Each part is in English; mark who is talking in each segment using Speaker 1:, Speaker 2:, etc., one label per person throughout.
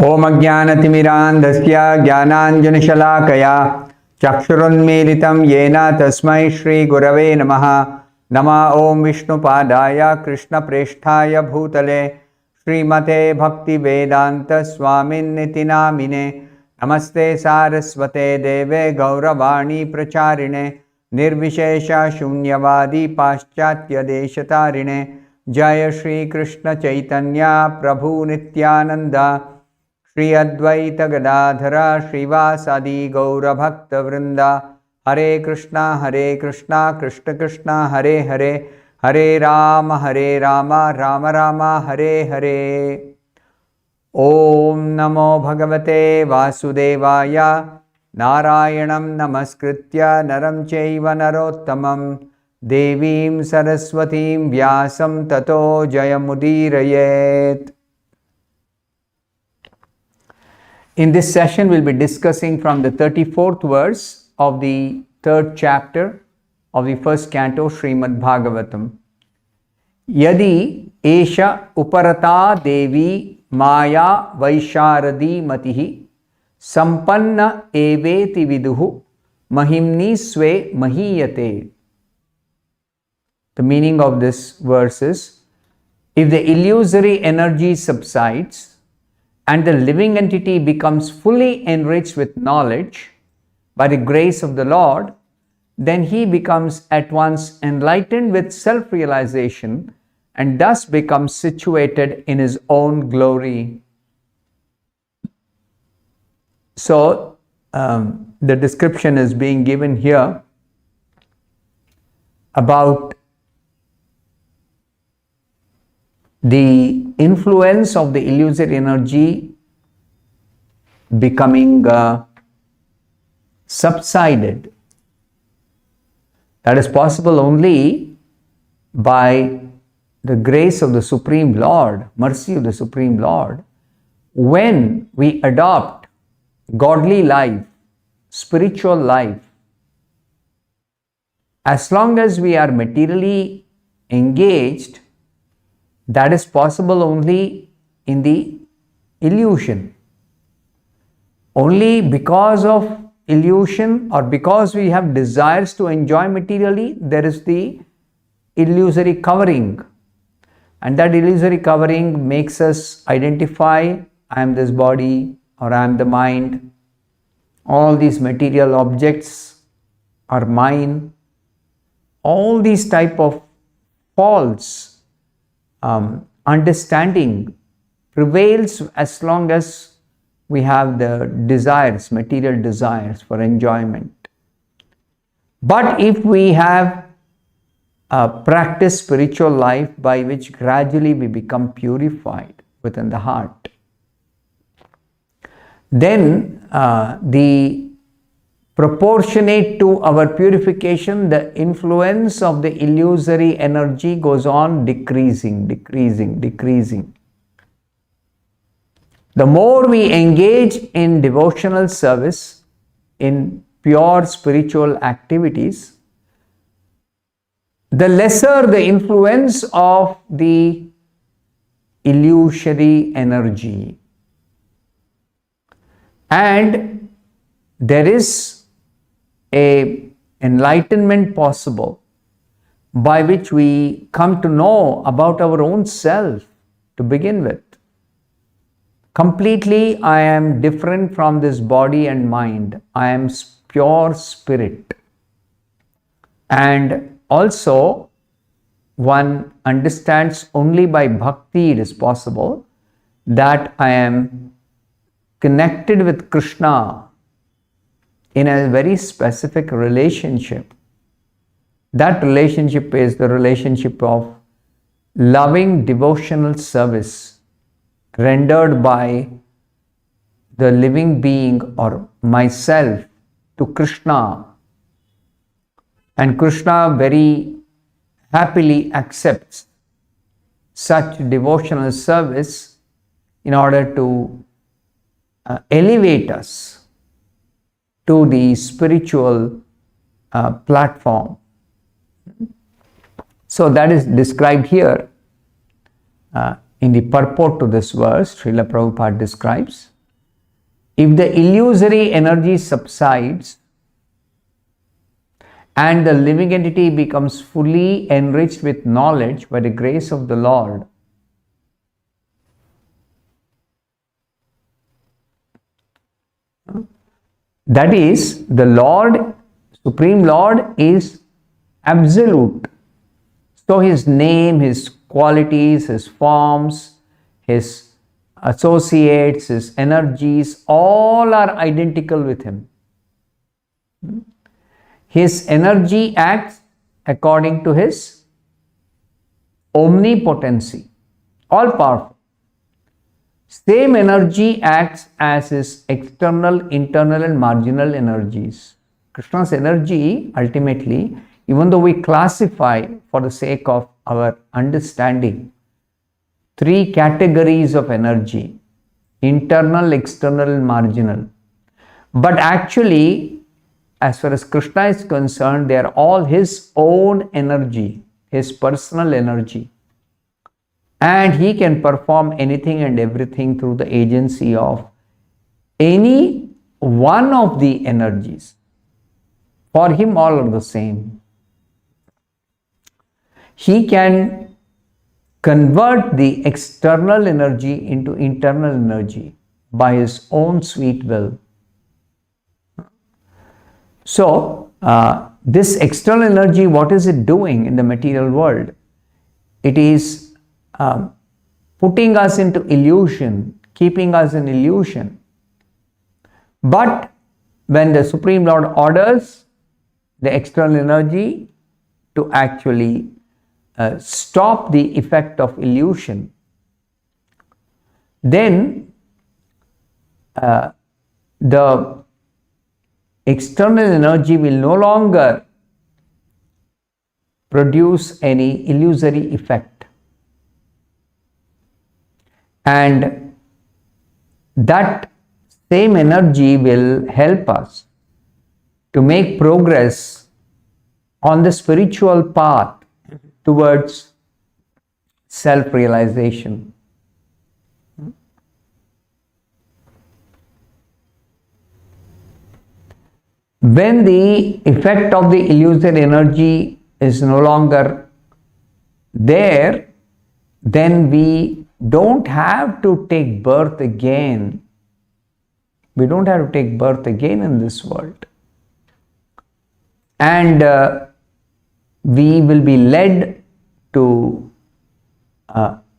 Speaker 1: ओम अज्ञानतिमिरान्धस्य ज्ञानाञ्जनशलाकया चक्षुरुन्मीलितं येन तस्मै श्रीगुरवे नमः। नमः ओम विष्णुपादाय कृष्णप्रेष्ठाय भूतले श्रीमते भक्तिवेदांत स्वामिन्निति नामिने। नमस्ते सारस्वते देवे गौरवाणी प्रचारिणे निर्विशेष शून्यवादी पाश्चात्यदेशतारिणे। जय श्री कृष्ण चैतन्य प्रभु नित्यानंद श्री अद्वैत गदाधर श्रीवासादि गौरभक्तवृंद। हरे कृष्णा कृष्ण कृष्ण हरे हरे, हरे राम राम राम हरे हरे। ओम नमो भगवते वासुदेवाय। नारायणं नमस्कृत्य नरं चैव नरोत्तमं देवीं सरस्वतीं व्यासं ततो जयमुदीरयेत्। In this session, we'll be discussing from the 34th verse of the 3rd chapter of the 1st canto Srimad-Bhagavatam. Yadi esha uparata devi maya vaisharadi matihi sampanna eveti viduhu mahimni sve mahiyate. The meaning of this verse is, if the illusory energy subsides and the living entity becomes fully enriched with knowledge by the grace of the Lord, then he becomes at once enlightened with self-realization and thus becomes situated in his own glory. So, the description is being given here about the influence of the illusory energy becoming subsided. That is possible only by the grace of the Supreme Lord, mercy of the Supreme Lord, when we adopt godly life, spiritual life. As long as we are materially engaged, that is possible only in the illusion. Only because of illusion or because we have desires to enjoy materially, there is the illusory covering. And that illusory covering makes us identify, I am this body or I am the mind. All these material objects are mine. All these type of false understanding prevails as long as we have the desires, material desires for enjoyment. But if we have practiced spiritual life by which gradually we become purified within the heart, then the proportionate to our purification, the influence of the illusory energy goes on decreasing. The more we engage in devotional service, in pure spiritual activities, the lesser the influence of the illusory energy. And there is a enlightenment possible by which we come to know about our own self to begin with. Completely, I am different from this body and mind. I am pure spirit. And also, one understands only by bhakti it is possible that I am connected with Krishna in a very specific relationship. That relationship is the relationship of loving devotional service rendered by the living being or myself to Krishna. And Krishna very happily accepts such devotional service in order to elevate us to the spiritual platform. So that is described here. in the purport to this verse, Srila Prabhupada describes, if the illusory energy subsides and the living entity becomes fully enriched with knowledge by the grace of the Lord, that is, the Lord, Supreme Lord is absolute. So His name, His qualities, His forms, His associates, His energies, all are identical with Him. His energy acts according to His omnipotency, all powerful. Same energy acts as His external, internal and marginal energies. Krishna's energy ultimately, even though we classify for the sake of our understanding, 3 categories of energy: internal, external and marginal. But actually, as far as Krishna is concerned, they are all His own energy, His personal energy. And He can perform anything and everything through the agency of any one of the energies. For Him, all are the same. He can convert the external energy into internal energy by His own sweet will. So, this external energy, what is it doing in the material world? It is putting us into illusion, keeping us in illusion. But when the Supreme Lord orders the external energy to actually stop the effect of illusion, then the external energy will no longer produce any illusory effect. And that same energy will help us to make progress on the spiritual path towards self-realization. When the effect of the illusory energy is no longer there, then we don't have to take birth again. We don't have to take birth again in this world. And we will be led to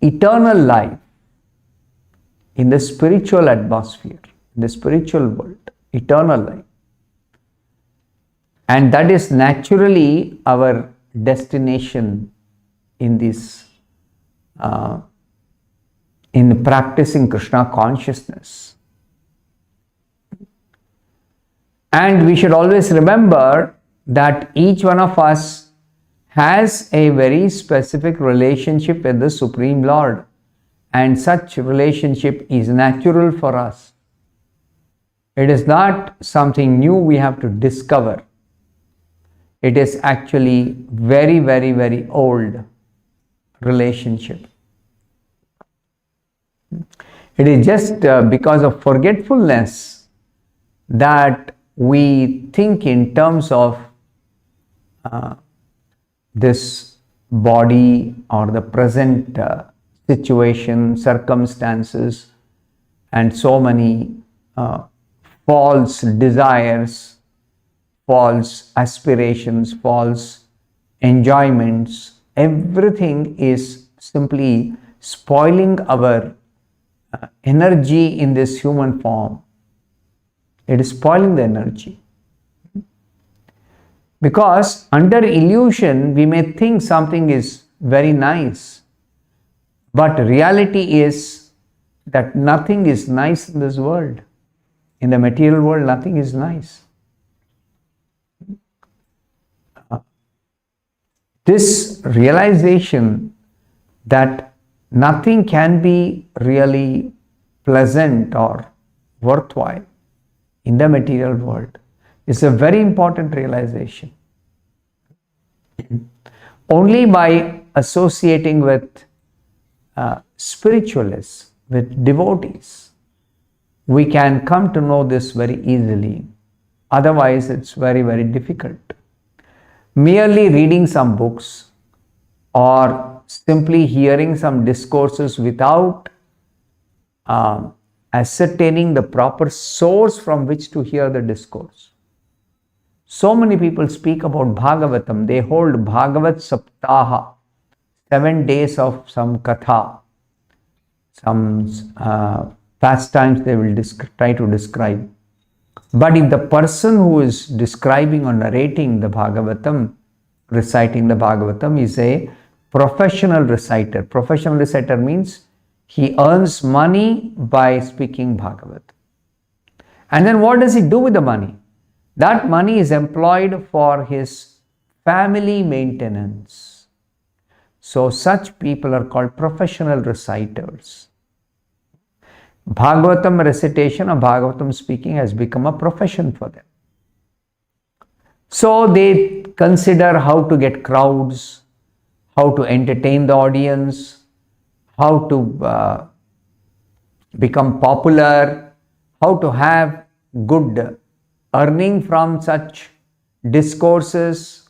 Speaker 1: eternal life in the spiritual atmosphere, in the spiritual world, eternal life. And that is naturally our destination in this in practicing Krishna consciousness. And we should always remember that each one of us has a very specific relationship with the Supreme Lord, and such relationship is natural for us. It is not something new we have to discover. It is actually very, very, very old relationship. It is just because of forgetfulness that we think in terms of this body or the present situation, circumstances, and so many false desires, false aspirations, false enjoyments. Everything is simply spoiling our energy in this human form. It is spoiling the energy. Because under illusion, we may think something is very nice, but reality is that nothing is nice in this world. In the material world, nothing is nice. This realization that nothing can be really pleasant or worthwhile in the material world is a very important realization. Only by associating with spiritualists, with devotees, we can come to know this very easily. Otherwise, it's very, very difficult. Merely reading some books or simply hearing some discourses without ascertaining the proper source from which to hear the discourse. So many people speak about Bhagavatam. They hold Bhagavat Saptaha, 7 days of some katha, some pastimes they will try to describe. But if the person who is describing or narrating the Bhagavatam, reciting the Bhagavatam, is a professional reciter. Professional reciter means he earns money by speaking Bhagavatam. And then what does he do with the money? That money is employed for his family maintenance. So such people are called professional reciters. Bhagavatam recitation or Bhagavatam speaking has become a profession for them. So they consider how to get crowds, how to entertain the audience, how to become popular, how to have good earning from such discourses.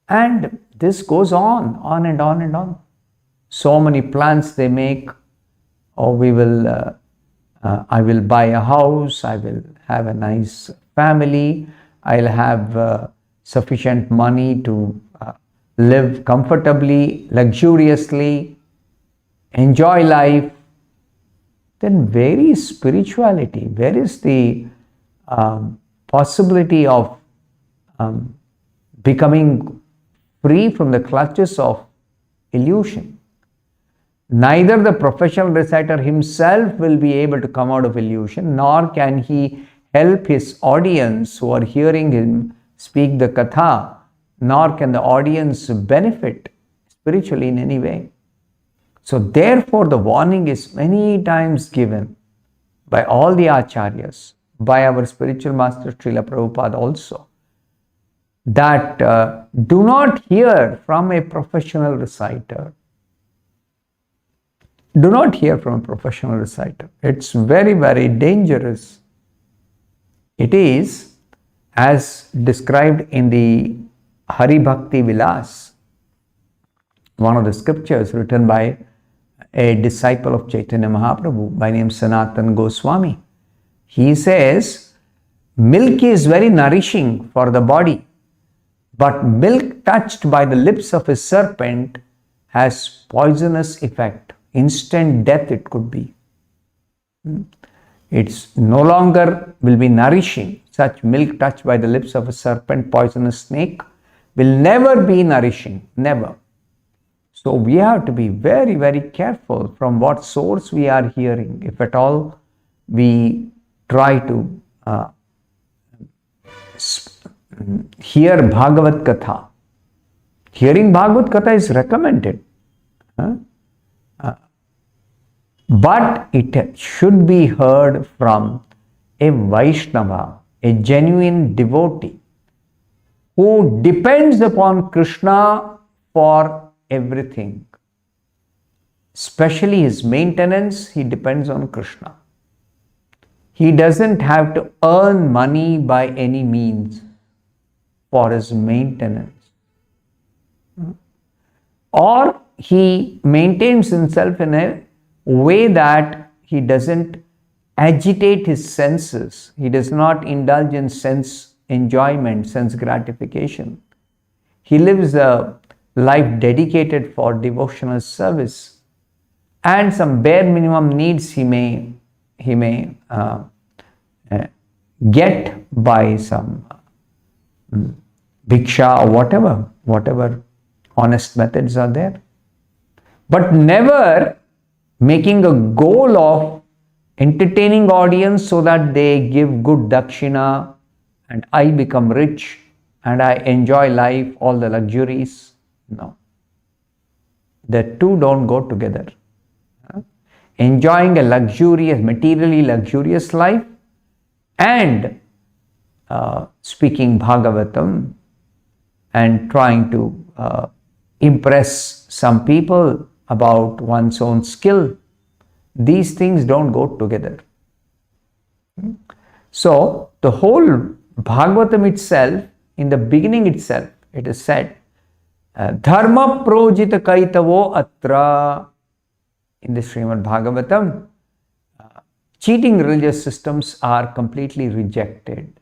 Speaker 1: And this goes on and on and on. So many plans they make. Oh, I will buy a house, I will have a nice family, I'll have sufficient money to live comfortably, luxuriously, enjoy life. Then where is spirituality? Where is the possibility of becoming free from the clutches of illusion? Neither the professional reciter himself will be able to come out of illusion, nor can he help his audience who are hearing him speak the katha, nor can the audience benefit spiritually in any way. So therefore the warning is many times given by all the acharyas, by our spiritual master Srila Prabhupada also, that do not hear from a professional reciter. Do not hear from a professional reciter. It's very, very dangerous. It is, as described in the Hari Bhakti Vilas, one of the scriptures written by a disciple of Chaitanya Mahaprabhu by name Sanatan Goswami. He says, milk is very nourishing for the body, but milk touched by the lips of a serpent has poisonous effect. Instant death it could be. It's no longer will be nourishing. Such milk touched by the lips of a serpent, poisonous snake, will never be nourishing. Never. So we have to be very, very careful from what source we are hearing. If at all we try to hear Bhagavad Katha. Hearing Bhagavad Katha is recommended. But it should be heard from a Vaishnava, a genuine devotee, who depends upon Krishna for everything. Especially his maintenance, he depends on Krishna. He doesn't have to earn money by any means for his maintenance. Or he maintains himself in a way that he doesn't agitate his senses. He does not indulge in sense enjoyment, sense gratification. He lives a life dedicated for devotional service, and some bare minimum needs he may get by some bhiksha or whatever honest methods are there. But never making a goal of entertaining audience so that they give good dakshina and I become rich and I enjoy life, all the luxuries. No. The two don't go together. Enjoying a luxurious, materially luxurious life and speaking Bhagavatam and trying to impress some people about one's own skill. These things don't go together. So the whole Bhagavatam itself, in the beginning itself, it is said, Dharma projita kaitavo atra. In the Srimad-Bhagavatam, cheating religious systems are completely rejected.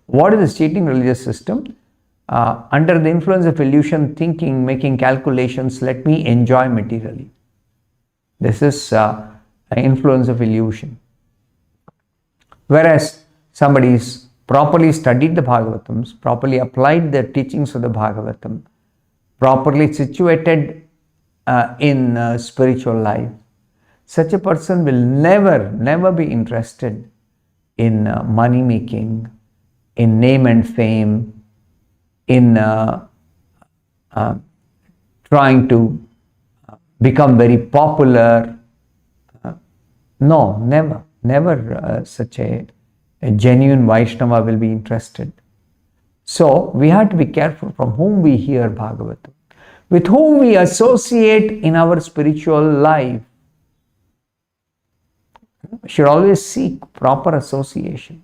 Speaker 1: What is this cheating religious system? Under the influence of illusion, thinking, making calculations, let me enjoy materially. This is an influence of illusion. Whereas somebody's properly studied the Bhagavatams, properly applied the teachings of the Bhagavatam, properly situated in spiritual life, such a person will never be interested in money making, in name and fame, in trying to become very popular. No, never such a genuine Vaishnava will be interested. So we have to be careful from whom we hear Bhagavatam, with whom we associate in our spiritual life. We should always seek proper association.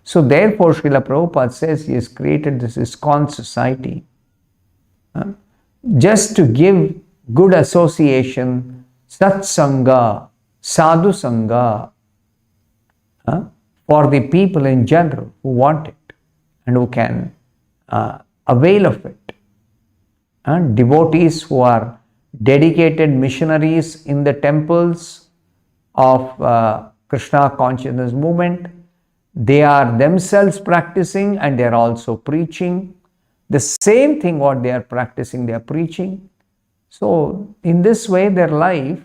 Speaker 1: So therefore, Srila Prabhupada says he has created this ISKCON society just to give good association, satsanga, sadhu sangha, for the people in general who want it and who can avail of it. And devotees who are dedicated missionaries in the temples of Krishna consciousness movement, they are themselves practicing and they are also preaching. The same thing what they are practicing, they are preaching. So in this way their life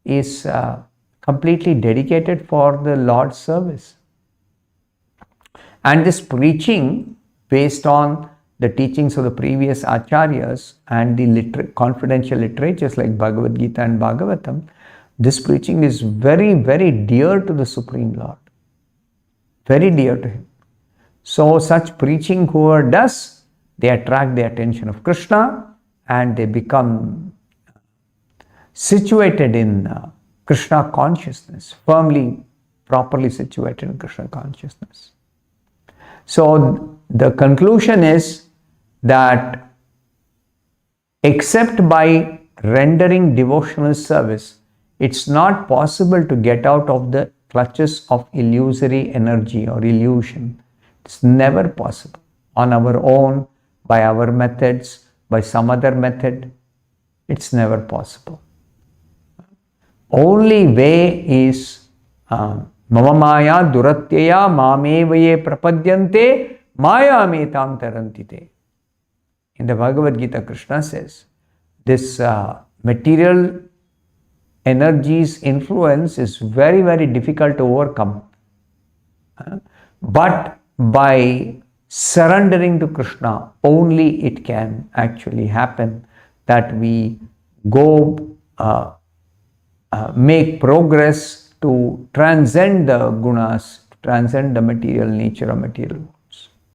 Speaker 1: is completely dedicated for the Lord's service. And this preaching based on the teachings of the previous acharyas and the confidential literatures like Bhagavad Gita and Bhagavatam, this preaching is very, very dear to the Supreme Lord. Very dear to Him. So such preaching whoever does, they attract the attention of Krishna and they become situated in Krishna consciousness, firmly, properly situated in Krishna consciousness. So the conclusion is that except by rendering devotional service, it's not possible to get out of the clutches of illusory energy or illusion. It's never possible on our own, by our methods, by some other method. It's never possible. Only way is mama maya duratyaya mamevaye prapadyante maya metam tarantite. In the Bhagavad Gita, Krishna says, this material energy's influence is very, very difficult to overcome. But by surrendering to Krishna, only it can actually happen that we go make progress to transcend the gunas, to transcend the material nature of material.